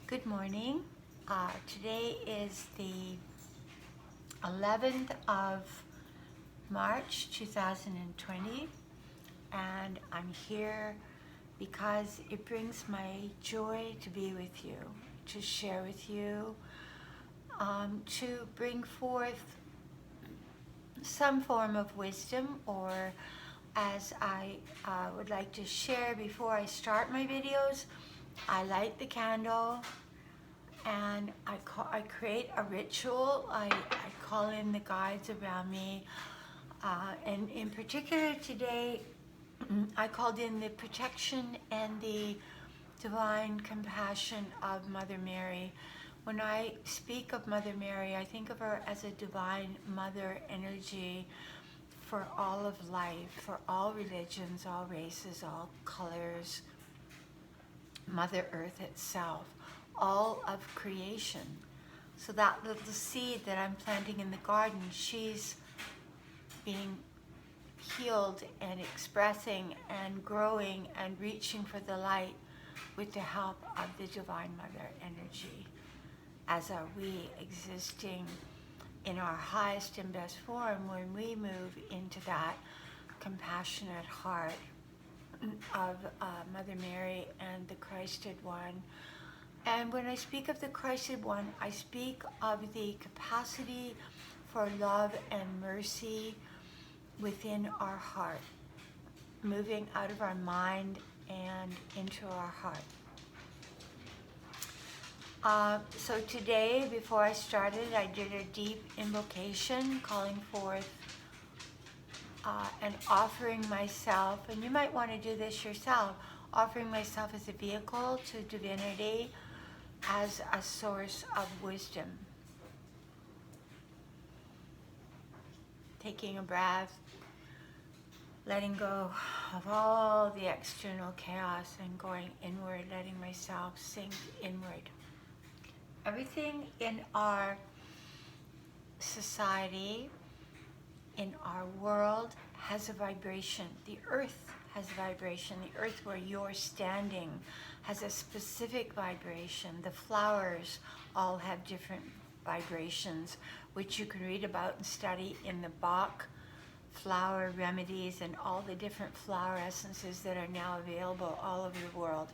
Good morning. Today is the 11th of March 2020, and I'm here because it brings my joy to be with you, to share with you, to bring forth some form of wisdom, or as I would like to share before I start my videos. I light the candle and I create a ritual. I call in the guides around me. And in particular today, I called in the protection and the divine compassion of Mother Mary. When I speak of Mother Mary, I think of her as a divine mother energy for all of life, for all religions, all races, all colors, Mother Earth itself, all of creation. So that little seed that I'm planting in the garden, she's being healed and expressing and growing and reaching for the light with the help of the Divine Mother energy, as are we, existing in our highest and best form when we move into that compassionate heart of Mother Mary and the Christed One. And when I speak of the Christed One, I speak of the capacity for love and mercy within our heart, moving out of our mind and into our heart. So today, before I started, I did a deep invocation calling forth and offering myself, and you might want to do this yourself, offering myself as a vehicle to divinity, as a source of wisdom. Taking a breath, letting go of all the external chaos and going inward, letting myself sink inward. Everything in our society, in our world, has a vibration. The earth has a vibration. The earth where you're standing has a specific vibration. The flowers all have different vibrations, which you can read about and study in the Bach flower remedies and all the different flower essences that are now available all over the world.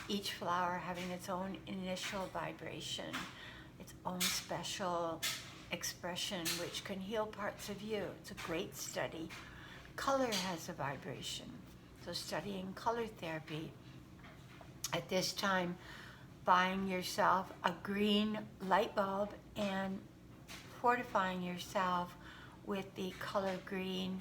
Each flower having its own initial vibration, its own special expression, which can heal parts of you. It's a great study. Color has a vibration. So studying color therapy. At this time, buying yourself a green light bulb and fortifying yourself with the color green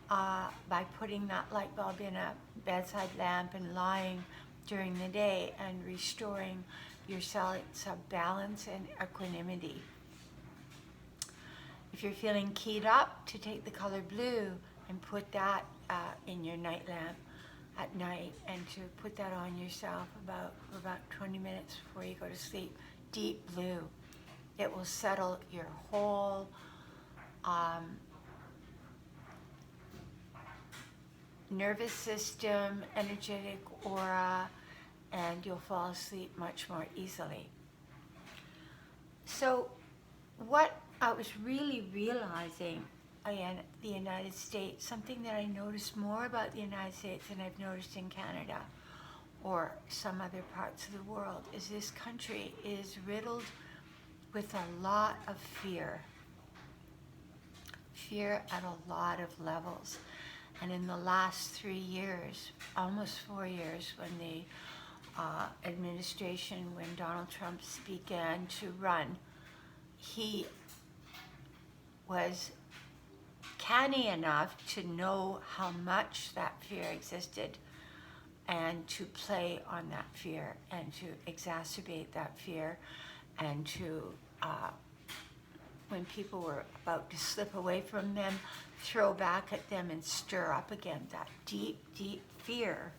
by putting that light bulb in a bedside lamp and lying during the day and restoring your sense of balance and equanimity. If you're feeling keyed up, to take the color blue and put that in your night lamp at night, and to put that on yourself for about 20 minutes before you go to sleep. Deep blue. It will settle your whole nervous system, energetic aura, and you'll fall asleep much more easily. So what I was really realizing in the United States, something that I noticed more about the United States than I've noticed in Canada or some other parts of the world, is this country is riddled with a lot of fear. Fear at a lot of levels. And in the last 3 years, almost 4 years, when the administration, when Donald Trump began to run, he was canny enough to know how much that fear existed and to play on that fear and to exacerbate that fear and to, when people were about to slip away from them, throw back at them and stir up again that deep, deep fear.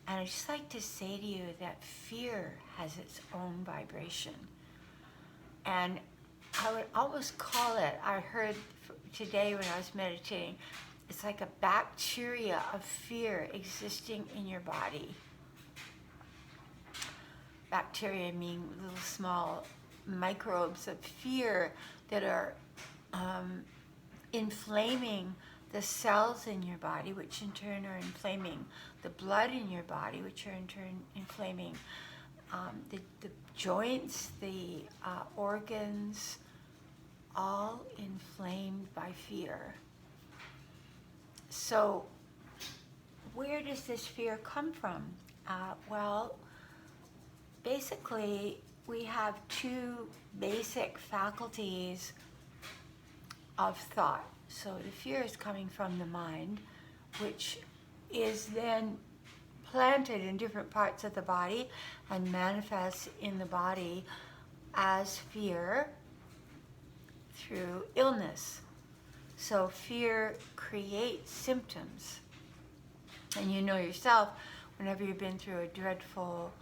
And I'd just like to say to you that fear has its own vibration. And I would almost call it, I heard today when I was meditating, it's like a bacteria of fear existing in your body. bacteria, meaning little small microbes of fear that are inflaming the cells in your body, which in turn are inflaming the blood in your body, which are in turn inflaming the joints, the organs, all inflamed by fear. So where does this fear come from? Well, basically, we have two basic faculties of thought. So the fear is coming from the mind, which is then planted in different parts of the body and manifests in the body as fear through illness. So fear creates symptoms. And you know yourself, whenever you've been through a dreadful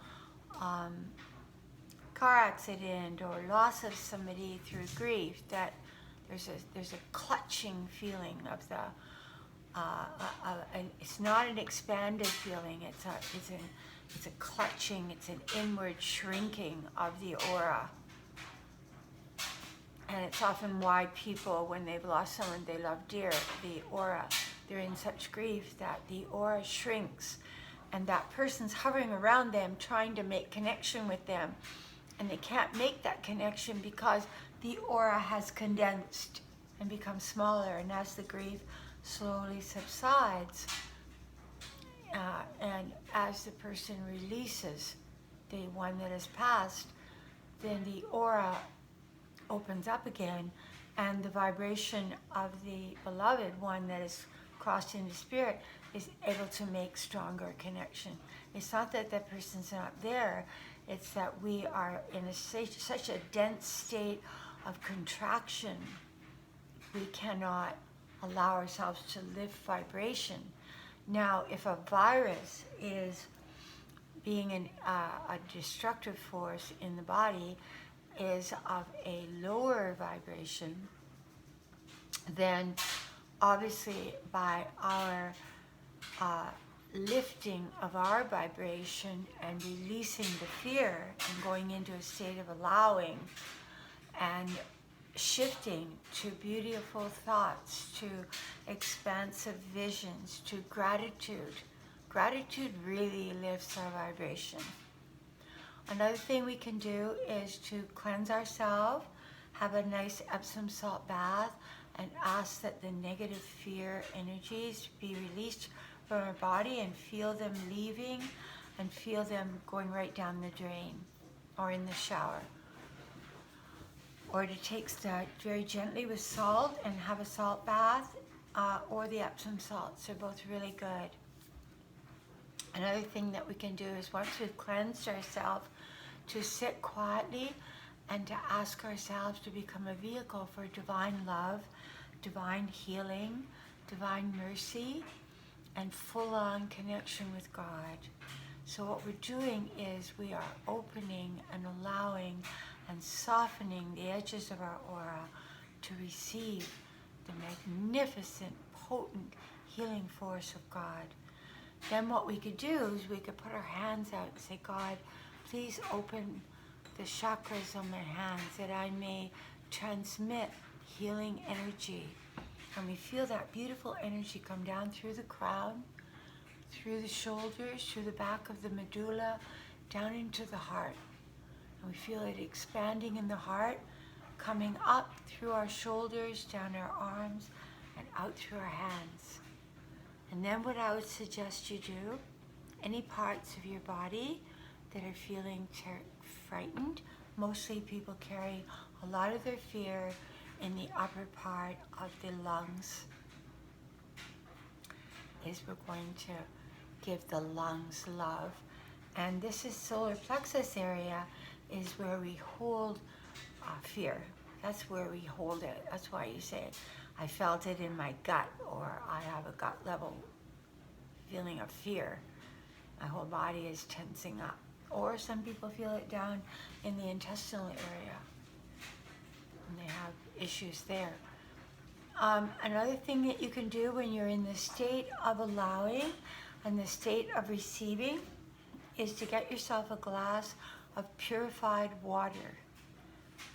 car accident or loss of somebody through grief, that there's a clutching feeling of the it's not an expanded feeling. It's a clutching. It's an inward shrinking of the aura. And it's often why people, when they've lost someone they love dear, the aura, they're in such grief that the aura shrinks, and that person's hovering around them trying to make connection with them, and they can't make that connection because the aura has condensed and become smaller. And as the grief slowly subsides, and as the person releases the one that has passed, then the aura opens up again, and the vibration of the beloved one that is crossed into spirit is able to make stronger connection. It's not that that person's not there, it's that we are in such a dense state of contraction, we cannot allow ourselves to lift vibration. Now, if a virus is being a destructive force in the body, is of a lower vibration, then obviously by our lifting of our vibration and releasing the fear and going into a state of allowing and shifting to beautiful thoughts, to expansive visions, to gratitude. Gratitude really lifts our vibration. Another thing we can do is to cleanse ourselves, have a nice Epsom salt bath, and ask that the negative fear energies be released from our body, and feel them leaving and feel them going right down the drain or in the shower. Or to take that very gently with salt and have a salt bath, or the Epsom salts are both really good. Another thing that we can do is, once we've cleansed ourselves, to sit quietly and to ask ourselves to become a vehicle for divine love, divine healing, divine mercy, and full-on connection with God. So what we're doing is we are opening and allowing and softening the edges of our aura to receive the magnificent, potent healing force of God. Then what we could do is we could put our hands out and say, God, please open the chakras on my hands that I may transmit healing energy. And we feel that beautiful energy come down through the crown, through the shoulders, through the back of the medulla, down into the heart. And we feel it expanding in the heart, coming up through our shoulders, down our arms, and out through our hands. And then what I would suggest you do, any parts of your body that are feeling frightened, mostly people carry a lot of their fear in the upper part of the lungs, is we're going to give the lungs love. And this is solar plexus area, is where we hold fear. That's where we hold it. That's why you say, I felt it in my gut, or I have a gut level feeling of fear. My whole body is tensing up. Or some people feel it down in the intestinal area, and they have issues there. Another thing that you can do when you're in the state of allowing and the state of receiving is to get yourself a glass of purified water,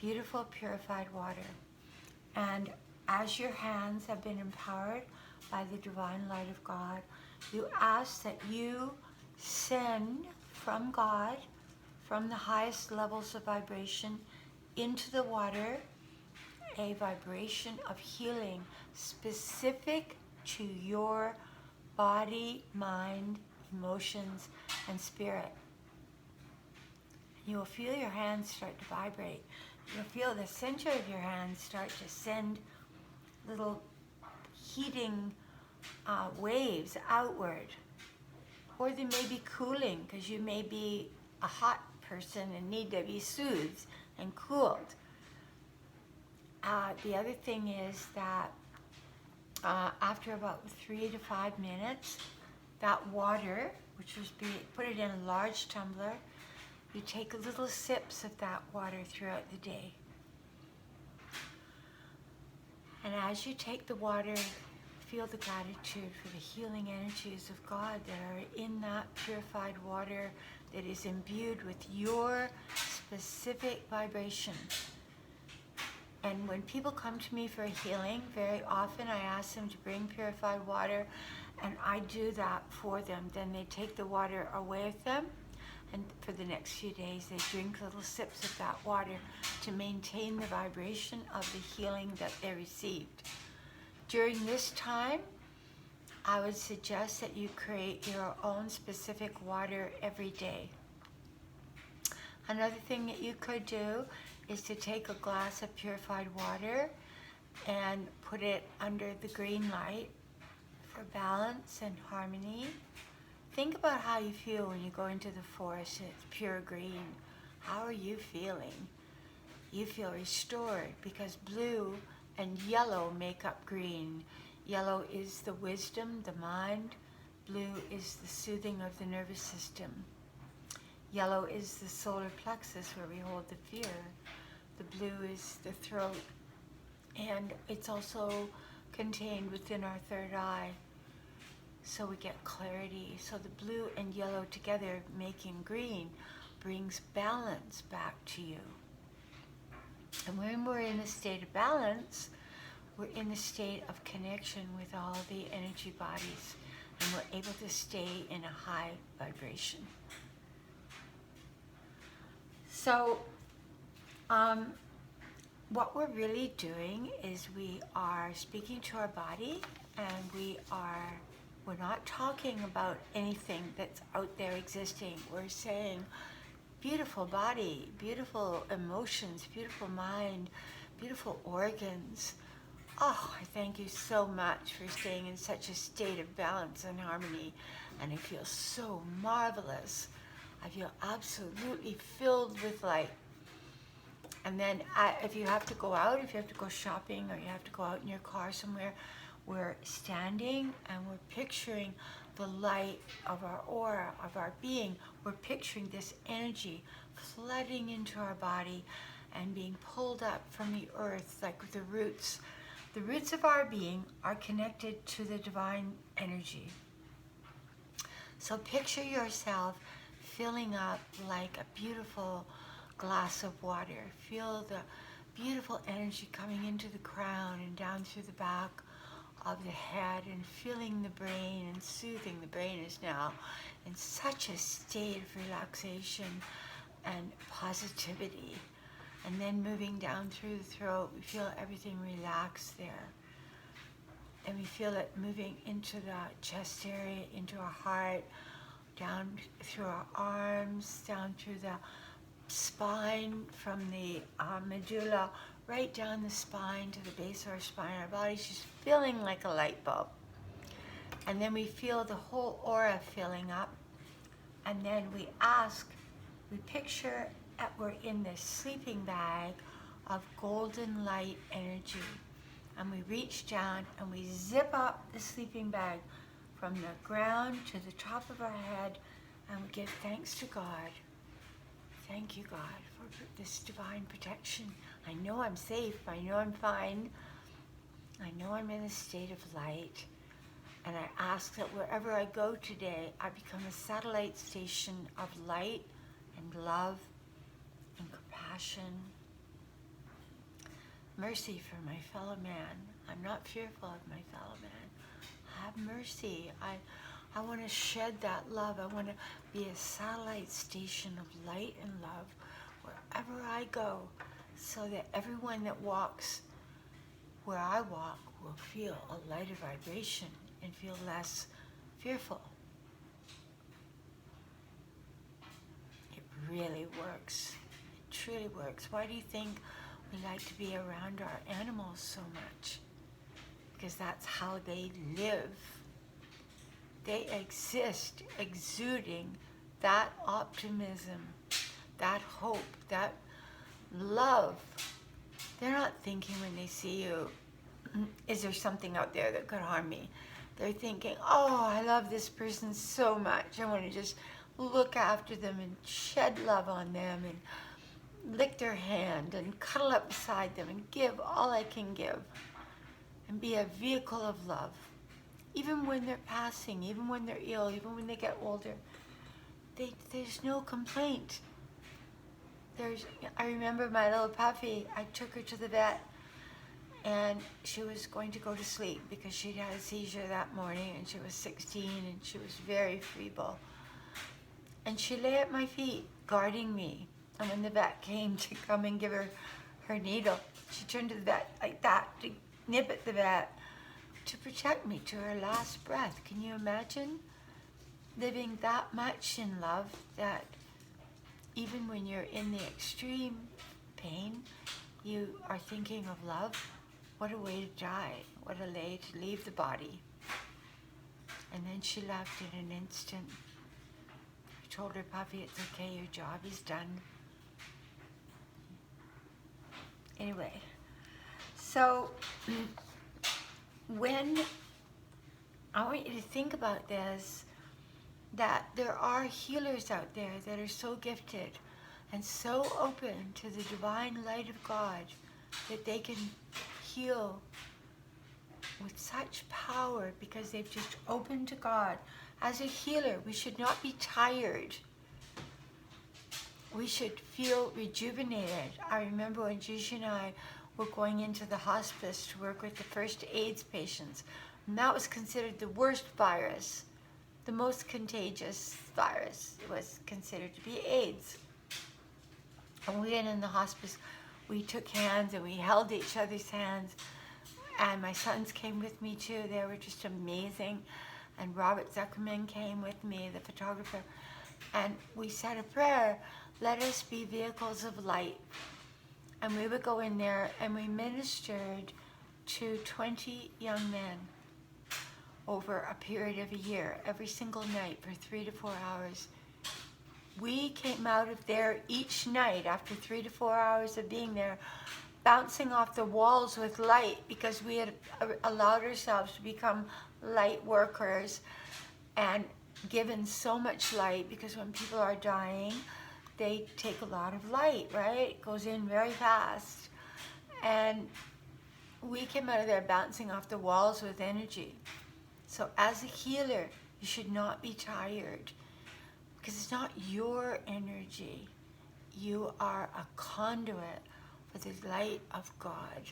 beautiful purified water. And as your hands have been empowered by the divine light of God, you ask that you send from God, from the highest levels of vibration, into the water a vibration of healing specific to your body, mind, emotions, and spirit. You will feel your hands start to vibrate. You'll feel the center of your hands start to send little heating waves outward. Or they may be cooling, because you may be a hot person and need to be soothed and cooled. The other thing is that after about 3 to 5 minutes, that water, which was put it in a large tumbler, you take little sips of that water throughout the day. And as you take the water, feel the gratitude for the healing energies of God that are in that purified water that is imbued with your specific vibration. And when people come to me for a healing, very often I ask them to bring purified water, and I do that for them. Then they take the water away with them, and for the next few days they drink little sips of that water to maintain the vibration of the healing that they received. During this time, I would suggest that you create your own specific water every day. Another thing that you could do is to take a glass of purified water and put it under the green light for balance and harmony. Think about how you feel when you go into the forest and it's pure green. How are you feeling? You feel restored, because blue and yellow make up green. Yellow is the wisdom, the mind. Blue is the soothing of the nervous system. Yellow is the solar plexus, where we hold the fear. The blue is the throat, and it's also contained within our third eye, so we get clarity. So the blue and yellow together making green brings balance back to you. And when we're in a state of balance, we're in a state of connection with all the energy bodies, and we're able to stay in a high vibration. So what we're really doing is we are speaking to our body, and we're not talking about anything that's out there existing. We're saying, beautiful body, beautiful emotions, beautiful mind, beautiful organs. Oh, I thank you so much for staying in such a state of balance and harmony, and I feel so marvelous. I feel absolutely filled with light. And then if you have to go out, if you have to go shopping, or you have to go out in your car somewhere, we're standing and we're picturing the light of our aura, of our being. We're picturing this energy flooding into our body and being pulled up from the earth like the roots. The roots of our being are connected to the divine energy. So picture yourself filling up like a beautiful glass of water. Feel the beautiful energy coming into the crown and down through the back of the head, and feeling the brain and soothing. The brain is now in such a state of relaxation and positivity. And then moving down through the throat, we feel everything relax there. And we feel it moving into the chest area, into our heart, down through our arms, down through the spine, from the medulla, right down the spine to the base of our spine. Our body's just feeling like a light bulb. And then we feel the whole aura filling up. And then we picture that we're in this sleeping bag of golden light energy. And we reach down and we zip up the sleeping bag from the ground to the top of our head, and we give thanks to God. Thank you, God, for this divine protection. I know I'm safe. I know I'm fine. I know I'm in a state of light. And I ask that wherever I go today, I become a satellite station of light and love compassion, mercy for my fellow man. I'm not fearful of my fellow man. Have mercy. I want to shed that love. I want to be a satellite station of light and love wherever I go, so that everyone that walks where I walk will feel a lighter vibration and feel less fearful. It really works. It truly works. Why do you think we like to be around our animals so much? Because that's how they live. They exist exuding that optimism, that hope, that love. They're not thinking when they see you, is there something out there that could harm me? They're thinking, oh, I love this person so much. I want to just look after them and shed love on them and lick their hand and cuddle up beside them and give all I can give and be a vehicle of love. Even when they're passing, even when they're ill, even when they get older, there's no complaint. I remember my little puppy, I took her to the vet and she was going to go to sleep because she'd had a seizure that morning and she was 16 and she was very feeble. And she lay at my feet, guarding me. And when the vet came to come and give her her needle, she turned to the vet like that to nip at the vet to protect me to her last breath. Can you imagine living that much in love that even when you're in the extreme pain, you are thinking of love? What a way to die. What a way to leave the body. And then she left in an instant. I told her, puppy, it's okay, your job is done. Anyway, so when I want you to think about this, that there are healers out there that are so gifted and so open to the divine light of God that they can heal with such power because they've just opened to God. As a healer, we should not be tired. We should feel rejuvenated. I remember when Gigi and I were going into the hospice to work with the first AIDS patients, and that was considered the worst virus. The most contagious virus was considered to be AIDS. And we went in the hospice, we took hands and we held each other's hands. And my sons came with me too. They were just amazing. And Robert Zuckerman came with me, the photographer. And we said a prayer, let us be vehicles of light. And we would go in there and we ministered to 20 young men over a period of a year, every single night for 3 to 4 hours. We came out of there each night after 3 to 4 hours of being there, bouncing off the walls with light because we had allowed ourselves to become light workers and given so much light, because when people are dying, they take a lot of light, right? It goes in very fast. And we came out of there bouncing off the walls with energy. So as a healer, you should not be tired because it's not your energy. You are a conduit for the light of God.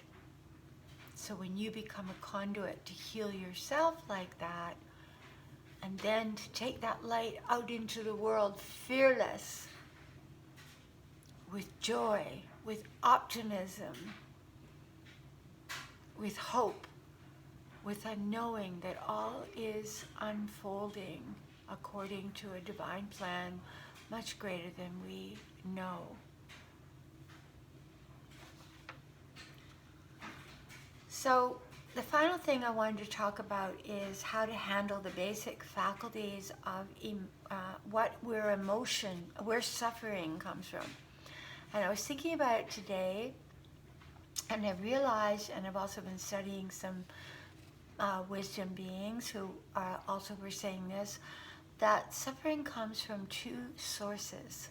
So when you become a conduit to heal yourself like that, and then to take that light out into the world fearless, with joy, with optimism, with hope, with a knowing that all is unfolding according to a divine plan much greater than we know. So the final thing I wanted to talk about is how to handle the basic faculties of where suffering comes from. And I was thinking about it today, and I realized, and I've also been studying some wisdom beings who also were saying this, that suffering comes from two sources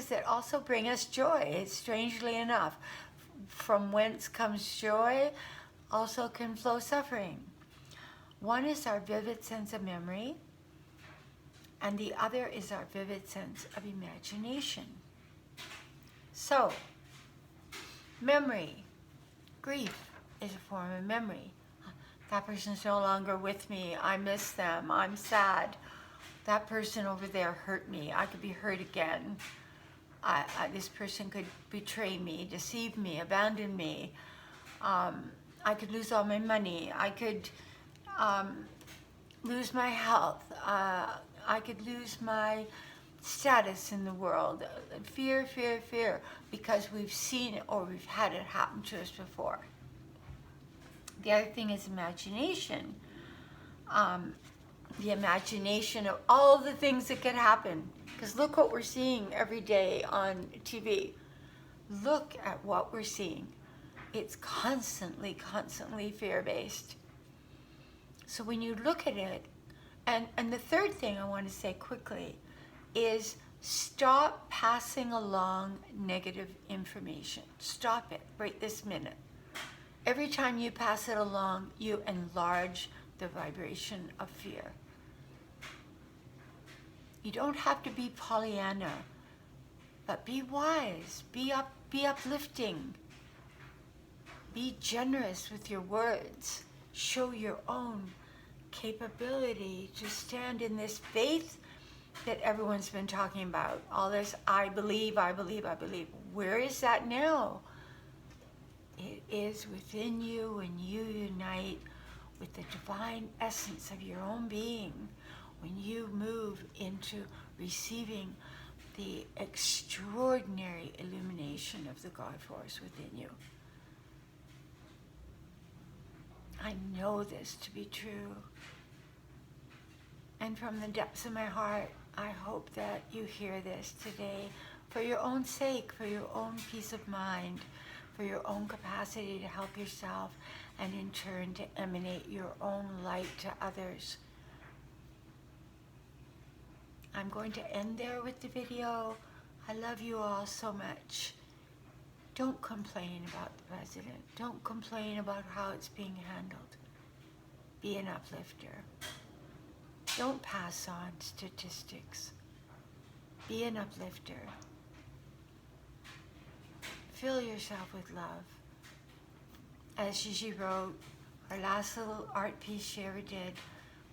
that also bring us joy, strangely enough. From whence comes joy, also can flow suffering. One is our vivid sense of memory, and the other is our vivid sense of imagination. So, memory. Grief is a form of memory. That person's no longer with me. I miss them. I'm sad. That person over there hurt me. I could be hurt again. This person could betray me, deceive me, abandon me. I could lose all my money. I could lose my health. I could lose my status in the world. Fear, fear, fear, because we've seen it or we've had it happen to us before. The other thing is imagination. The imagination of all the things that could happen. Because look what we're seeing every day on TV. Look at what we're seeing. It's constantly, constantly fear-based. So when you look at it, and the third thing I want to say quickly is stop passing along negative information. Stop it right this minute. Every time you pass it along, you enlarge the vibration of fear. You don't have to be Pollyanna, but be wise, be uplifting, be generous with your words, show your own capability to stand in this faith that everyone's been talking about. All this, I believe, I believe, I believe. Where is that now? It is within you when you unite with the divine essence of your own being, when you move into receiving the extraordinary illumination of the God force within you. I know this to be true. And from the depths of my heart, I hope that you hear this today for your own sake, for your own peace of mind, for your own capacity to help yourself, and in turn to emanate your own light to others. I'm going to end there with the video. I love you all so much. Don't complain about the president. Don't complain about how it's being handled. Be an uplifter. Don't pass on statistics. Be an uplifter. Fill yourself with love. As Gigi wrote, our last little art piece she ever did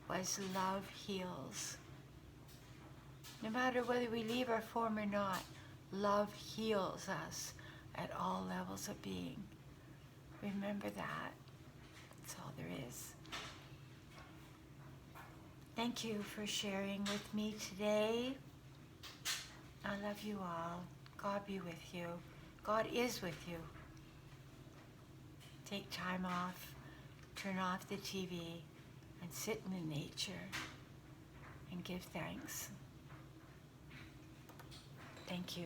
was Love Heals. No matter whether we leave our form or not, love heals us at all levels of being. Remember that. That's all there is. Thank you for sharing with me today. I love you all. God be with you. God is with you. Take time off, turn off the TV, and sit in the nature and give thanks. Thank you.